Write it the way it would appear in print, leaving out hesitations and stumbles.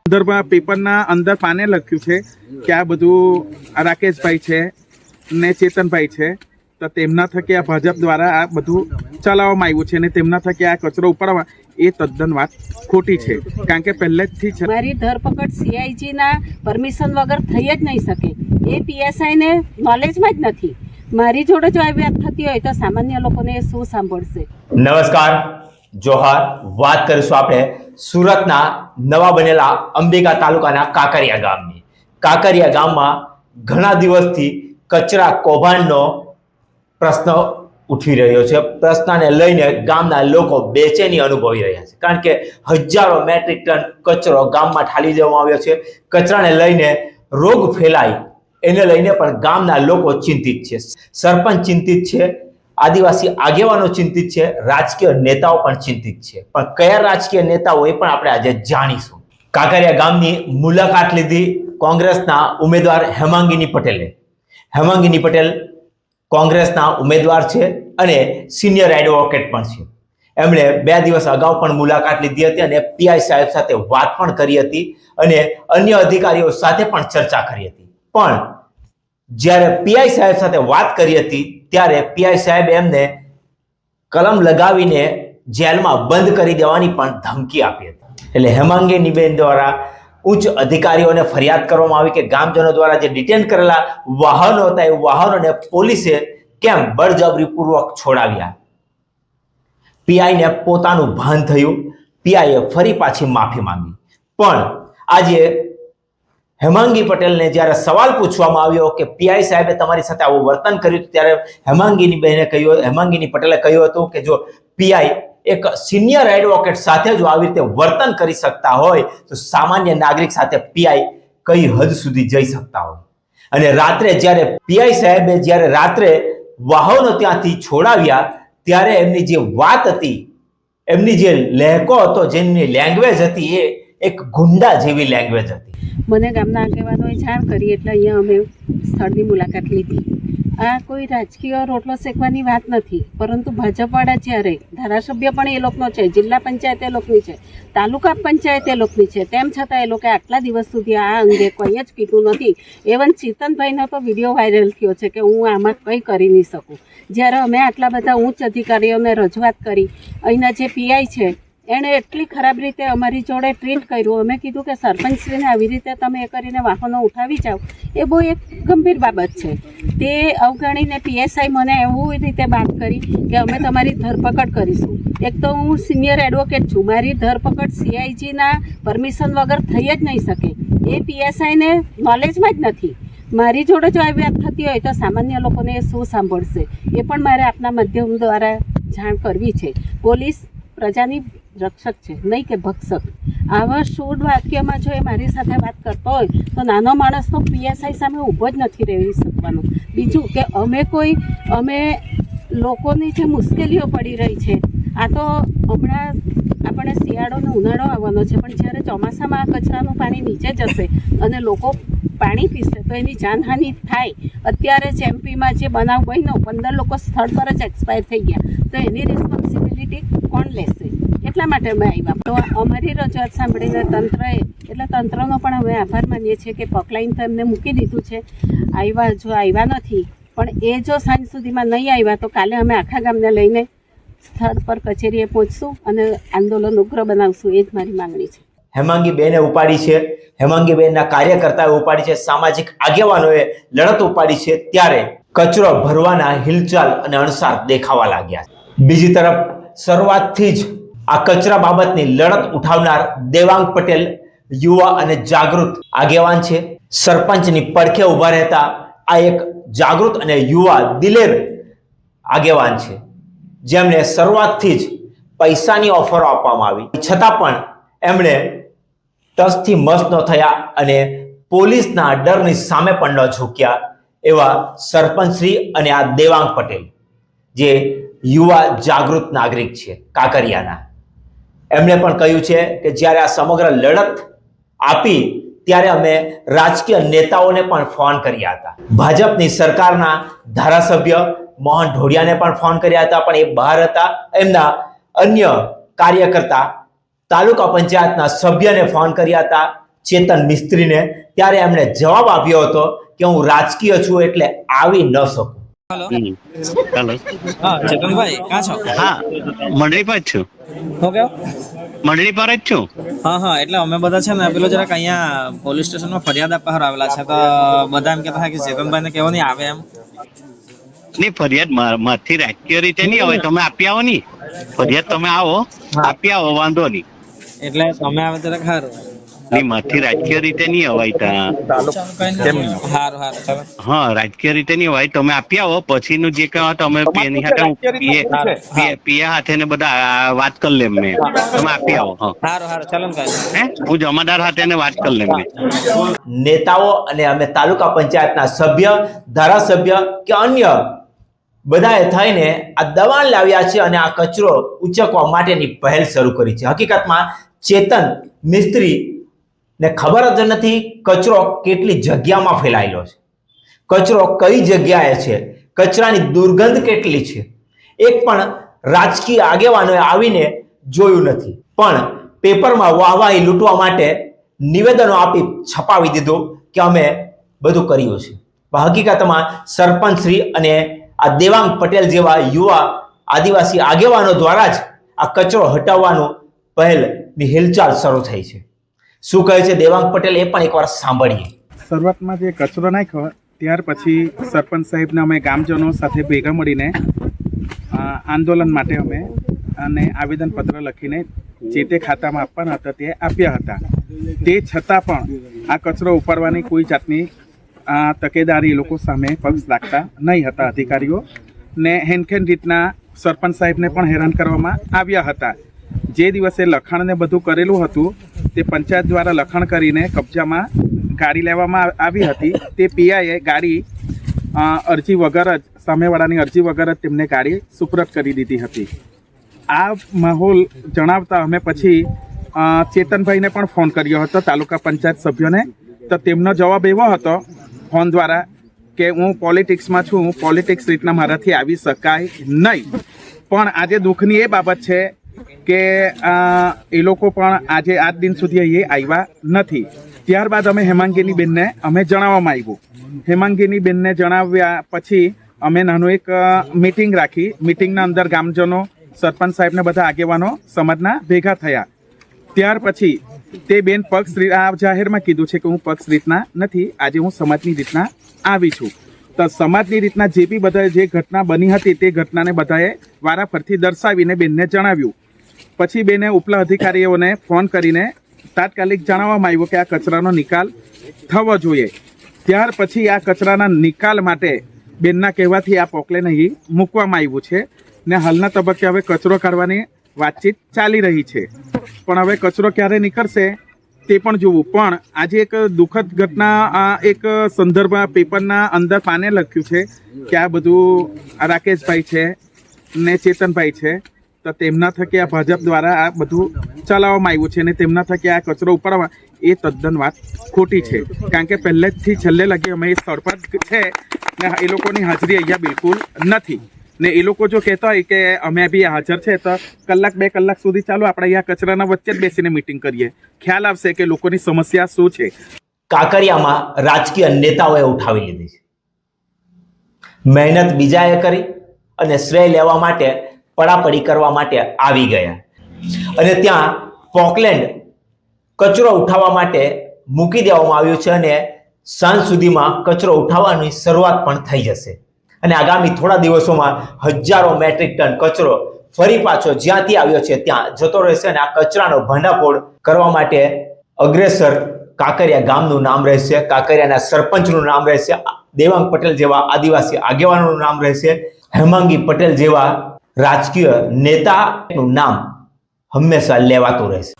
સંદર્ભમાં પેપરના અંદર પાને લખ્યું છે કે આ બધું રાકેશભાઈ છે ને ચેતનભાઈ છે, તો તેમના થકી આ ભાજપ દ્વારા આ બધું ચલાવવામાં આવ્યું છે અને તેમના થકી આ કચરો ઉપાડવા એ તદ્દન વાત ખોટી છે, કારણ કે પહેલેથી જ મારી ધરપકડ સીઆઈજીના પરમિશન વગર થઈ જ નહીં શકે. એ પીએસઆઈને નોલેજમાં જ નથી. મારી જોડે જો આવી વાત થતી હોય તો સામાન્ય લોકોને એ શું સાંભળશે. નમસ્કાર, જોહાર. વાત કરીશું આપણે સુરતના નવા બનેલા અંબિકા તાલુકાના કાંકરિયા ગામની. કાંકરિયા ગામમાં ઘણા દિવસથી કચરા કૌભાંડનો પ્રશ્ન ઉઠી રહ્યો છે. પ્રશ્નને લઈને ગામના લોકો બેચેની અનુભવી રહ્યા છે, કારણ કે હજારો મેટ્રિક ટન કચરો ગામમાં ઠાલી દેવામાં આવ્યો છે. કચરાને લઈને રોગ ફેલાય એને લઈને પણ ગામના લોકો ચિંતિત છે. સરપંચ ચિંતિત છે, આદિવાસી આગેવાનો ચિંતિત છે, રાજકીય નેતાઓ પણ ચિંતિત છે. પણ કયા રાજકીય નેતાઓ એ પણ આપણે આજે જાણીશું. કાંકરિયા ગામની મુલાકાત લીધી કોંગ્રેસના ઉમેદવાર હેમાંગીની પટેલે. હેમાંગીની પટેલ કોંગ્રેસના ઉમેદવાર છે અને સિનિયર એડવોકેટ પણ છે. એમણે 2 દિવસ અગાઉ પણ મુલાકાત લીધી હતી અને પીઆઈ સાહેબ સાથે વાત પણ કરી હતી અને અન્ય અધિકારીઓ સાથે પણ ચર્ચા કરી હતી. પણ જ્યારે પીઆઈ સાહેબ સાથે વાત કરી હતી ત્યારે પીઆઈ સાહેબ એમને કલમ લગાવીને જેલમાં બંધ કરી દેવાની પણ ધમકી આપી હતી. એટલે હેમાંગીની બેન દ્વારા ઉચ્ચ અધિકારીઓને ફરિયાદ કરવામાં આવી કે ગામજનો દ્વારા જે ડિટેન કરેલા વાહનો હતા એ વાહનોને પોલીસે કેમ બળજબરીપૂર્વક છોડાવ્યા. પીઆઈને પોતાનું ભાન થયું. પીઆઈએ ફરી પાછી માફી માંગી. પણ આજે હેમાંગી પટેલને જ્યારે સવાલ પૂછવામાં આવ્યો કે પીઆઈ સાહેબે તમારી સાથે આવું વર્તન કર્યું, ત્યારે હેમાંગીની પટેલે કહ્યું હતું કે જો પીઆઈ એક સિનિયર એડવોકેટ સાથે જો આવી રીતે વર્તન કરી શકતા હોય તો સામાન્ય નાગરિક સાથે પીઆઈ કઈ હદ સુધી જઈ શકતા હોય. અને રાત્રે જ્યારે પીઆઈ સાહેબે જ્યારે રાત્રે વાહનો ત્યાંથી છોડાવ્યા ત્યારે એમની જે વાત હતી, એમની જે લહેકો હતો, જેમની લેંગ્વેજ હતી એ એક ગુંડા જેવી લેંગ્વેજ હતી. મને ગામના આગેવાનોએ જાણ કરી એટલે અહીંયા અમે સ્થળની મુલાકાત લીધી. આ કોઈ રાજકીય રોટલો શેકવાની વાત નથી, પરંતુ ભાજપવાળા જ્યારે ધારાસભ્ય પણ એ લોકોનો છે, જિલ્લા પંચાયત એ લોકોની છે, તાલુકા પંચાયત એ લોકોની છે, તેમ છતાં એ લોકો આટલા દિવસ સુધી આ અંગે કંઈ જ કીધું નથી. એવન ચેતનભાઈનો તો વિડીયો વાયરલ થયો છે કે હું આમાં કંઈ કરી નહીં શકું. જ્યારે અમે આટલા બધા ઉચ્ચ અધિકારીઓને રજૂઆત કરી, અહીંના જે પીઆઈ છે એણે એટલી ખરાબ રીતે અમારી જોડે ટ્રીટ કર્યું. અમે કીધું કે સરપંચશ્રીને આવી રીતે તમે એ કરીને વાહનો ઉઠાવી જાઓ એ બહુ એક ગંભીર બાબત છે. તે અવગણીને પીએસઆઈ મને એવું રીતે વાત કરી કે અમે તમારી ધરપકડ કરીશું. એક તો હું સિનિયર એડવોકેટ છું, મારી ધરપકડ સીઆઈજીના પરમિશન વગર થઈ જ નહીં શકે. એ પીએસઆઈને નોલેજમાં જ નથી. મારી જોડે જો આવી વાત થતી હોય તો સામાન્ય લોકોને એ શું સાંભળશે એ પણ મારે આપના માધ્યમ દ્વારા જાણ કરવી છે. પોલીસ પ્રજાની રક્ષક છે, નહીં કે ભક્ષક. આવા શૂળ વાક્યમાં જો એ મારી સાથે વાત કરતો હોય તો નાનો માણસ તો પીએસઆઈ સામે ઊભો જ નથી રહી શકવાનો. બીજું કે અમે લોકોની જે મુશ્કેલીઓ પડી રહી છે, આ તો હમણાં આપણે શિયાળોનો ઉનાળો આવવાનો છે, પણ જ્યારે ચોમાસામાં આ કચરાનું પાણી નીચે જશે અને લોકો પાણી પીશે તો એની જાનહાનિ થાય. અત્યારે જ એમપીમાં જે બનાવ બન્યો, 15 લોકો સ્થળ પર જ એક્સપાયર થઈ ગયા, તો એની રિસ્પોન્સિબિલિટી કોણ લેશે? એટલા માટે અમે આવ્યા. તો અમારી રજૂઆત સાંભળીને તંત્રનો પણ અમે આભાર માનીએ છીએ કે પકલાઈને તો એમને મૂકી દીધું છે. આવ્યા નથી, પણ એ જો સાંજ સુધીમાં નહીં આવ્યા તો કાલે અમે આખા ગામને લઈને સ્થળ પર કચેરીએ પહોંચશું અને આંદોલન ઉગ્ર બનાવશું. એ જ મારી માંગણી છે. હેમાંગી બેને ઉપાડી છે, હેમાંગી બેનના કાર્યકર્તાઓએ ઉપાડી છે, સામાજિક આગેવાનોએ લડત ઉપાડી છે, ત્યારે કચરો ભરવાના હિલચાલ અને અણસાર દેખાવા લાગ્યા. બીજી તરફ શરૂઆતથી જ આ કચરા બાબતની લડત ઉઠાવનાર દેવાંગ પટેલ યુવા અને જાગૃત આગેવાન છે. સરપંચની પડખે ઊભા રહેતા આ એક જાગૃત અને યુવા દિલેર આગેવાન છે, જેમને શરૂઆતથી જ પૈસાની ઓફરો આપવામાં આવી, છતાં પણ એમણે ટસથી મસ ન થયા અને પોલીસના ડરની સામે પણ ન ઝૂક્યા. એવા સરપંચશ્રી અને આ દેવાંગ પટેલ જે યુવા જાગૃત નાગરિક છે કાંકરિયાના, એમણે પણ કહ્યું છે કે જ્યારે આ સમગ્ર લડત આપી ત્યારે અમે રાજકીય નેતાઓને પણ ફોન કર્યા હતા. ભાજપની સરકારના ધારાસભ્ય મોહન ઢોડિયાને પણ ફોન કર્યા હતા, પણ એ બહાર હતા. એમના અન્ય કાર્યકર્તા તાલુકા પંચાયતના સભ્યને ફોન કર્યા હતા, ચેતન મિસ્ત્રીને, ત્યારે એમણે જવાબ આપ્યો હતો કે હું રાજકીય છું એટલે આવી ન શકું. Hello hello. હા ચેતનભાઈ ક્યાં છો? હા, મંડળી પર જ છું. શું કહો? મંડળી પર જ છું. હા એટલે અમે બધા છે ને પેલો જરાક અહીંયા પોલીસ સ્ટેશનમાં ફરિયાદ આપવા હારું આવેલા છે, તો બધા એમ કહેતા કે ચેતનભાઈ ને કેવો નહીં આવે એમ. નહીં, ફરિયાદ મારથી રાજકીય રીતે નહીં આવે, તમે આપી આવો નહીં. ફરિયાદ તમે આવો, આપી આવો, વાંધો નહીં. એટલે તમે આવે જરાક સારું. નહીં, મારથી રાજકીય રીતે નહીં અવાય ત્યાં. સારું ચાલો. હા, રાજકીય રીતે નહીં અવાય, તમે આપી આવો. પછીનું જે કહો તમે પીએ હાથે ને બધા વાત કરી લેમ મેં. તમે આપી આવો. હા, સારું ચાલો ને કાંઈ. હે, હું જમાદાર હાથે ને વાત કરી લેમ મેં. નેતાઓ અને અમે તાલુકા પંચાયતના સભ્ય, ધારાસભ્ય કે અન્ય બધાએ થઈને આ દબાણ લાવ્યા છે અને આ કચરો ઉચકવા માટેની પહેલ શરૂ કરી છે. હકીકતમાં ચેતન મિસ્ત્રી ને ખબર જ નથી કચરો કેટલી જગ્યામાં ફેલાયેલો છે, કચરો કઈ જગ્યાએ છે, કચરાની દુર્ગંધ કેટલી છે. એક પણ રાજકીય આગેવાનોએ આવીને જોયું નથી, પણ પેપરમાં વાહવાહી લૂંટવા માટે નિવેદનો આપી છપાવી દીધું કે અમે બધું કર્યું છે. પણ હકીકતમાં સરપંચશ્રી અને આ દેવાંગ પટેલ જેવા યુવા આદિવાસી આગેવાનો દ્વારા જ આ કચરો હટાવવાનું પહેલની હિલચાલ શરૂ થઈ છે. શું કહે છે દેવાંગ પટેલ એ પણ એકવાર સાંભળીએ. શરૂઆતમાં જે કચરો નાખ્યો ત્યાર પછી સરપંચ સાહેબને અમે ગામજનો સાથે ભેગા મળીને આંદોલન માટે અમે અને આવેદનપત્ર લખીને જે તે ખાતામાં આપવાના હતા તે આપ્યા હતા. તે છતાં પણ આ કચરો ઉપાડવાની કોઈ જાતની તકેદારી એ લોકો સામે પક્ષ રાખતા નહીં હતા અધિકારીઓ, ને હેનખેન રીતના સરપંચ સાહેબને પણ હેરાન કરવામાં આવ્યા હતા. જે દિવસે લખાણને બધું કરેલું હતું તે પંચાયત દ્વારા લખાણ કરીને કબજામાં ગાડી લેવામાં આવી હતી. તે પીઆઈએ ગાડી અરજી વગર જ, સામેવાળાની અરજી વગર જ તેમને ગાડી સુપરત કરી દીધી હતી. આ માહોલ જણાવતા અમે પછી ચેતનભાઈને પણ ફોન કર્યો હતો, તાલુકા પંચાયત સભ્યોને. તો તેમનો જવાબ એવો હતો ફોન દ્વારા કે હું પોલિટિક્સમાં છું, હું પોલિટિક્સ રીતના મારાથી આવી શકાય નહીં. પણ આજે દુઃખની એ બાબત છે કે એ લોકો પણ આજે આજ દિન સુધી અહીં આવ્યા નથી. ત્યારબાદ અમે હેમાંગીની બેનને અમે જણાવવામાં આવ્યું. હેમાંગીની બેનને જણાવ્યા પછી અમે નાનું એક મિટિંગ રાખી. મિટિંગના અંદર ગામજનો, સરપંચ સાહેબને બધા આગેવાનો સમાજના ભેગા થયા. ત્યાર પછી તે બેન પક્ષ આ જાહેરમાં કીધું છે કે હું પક્ષ રીતના નથી, આજે હું સમાજની રીતના આવી છું. તો સમાજની રીતના જે બી બધાએ જે ઘટના બની હતી તે ઘટનાને બધાએ વારાફરતી દર્શાવીને બેનને જણાવ્યું. પછી બેને ઉપલા અધિકારીઓને ફોન કરીને તાત્કાલિક જણાવવામાં આવ્યું કે આ કચરાનો નિકાલ થવો જોઈએ. ત્યાર પછી આ કચરાના નિકાલ માટે બેનના કહેવાથી આ પોકલેન અહીં મૂકવામાં આવ્યું છે ને હાલના તબક્કે હવે કચરો કાઢવાની વાતચીત ચાલી રહી છે. પણ હવે કચરો ક્યારે નીકળશે તે પણ જોવું. પણ આજે એક દુઃખદ ઘટના, એક સંદર્ભ પેપરના અંદર પાને લખ્યું છે કે આ બધું રાકેશભાઈ છે ને ચેતનભાઈ છે, તો તેમના થકી આ ભાજપ દ્વારા આ બધું ચલાવવામાં આવ્યું છે ને તેમના થકી આ કચરો ઉપાડવા એ તદ્દન વાત ખોટી છે. કારણ કે પહેલેથી છેલ્લે લગી અમે એ સ્થળ પર છે ને એ લોકોની હાજરી અહીંયા બિલકુલ નથી. ને એ લોકો જો કહેતા હોય કે અમે બી હાજર છે તો કલાક 2 કલાક સુધી ચાલો આપણે અહીંયા કચરાના વચ્ચે જ બેસીને મિટિંગ કરીએ, ખ્યાલ આવશે કે લોકોની સમસ્યા શું છે. કાંકરિયામાં રાજકીય નેતાઓએ ઉઠાવી લીધી છે. મહેનત બીજાએ કરી અને શ્રેય લેવા માટે, પડાપડી કરવા માટે આવી ગયા અને ત્યાં પોકલેન્ડ કચરો ઉઠાવવા માટે મૂકી દેવામાં આવ્યું છે અને સાંજ સુધીમાં કચરો ઉઠાવવાની શરૂઆત પણ થઈ જશે. અને આગામી થોડા દિવસોમાં હજારો મેટ્રિક ટન કચરો ફરી પાછો જ્યાંથી આવ્યો છે ત્યાં જતો રહેશે અને આ કચરાનો ભાંડાફોડ કરવા માટે અગ્રેસર કાંકરિયા ગામનું નામ રહેશે, કાંકરિયાના સરપંચનું નામ રહેશે, દેવાંગ પટેલ જેવા આદિવાસી આગેવાનોનું નામ રહેશે, હેમાંગી પટેલ જેવા રાજકીય નેતાનું નામ હંમેશા લેવાતું રહેશે.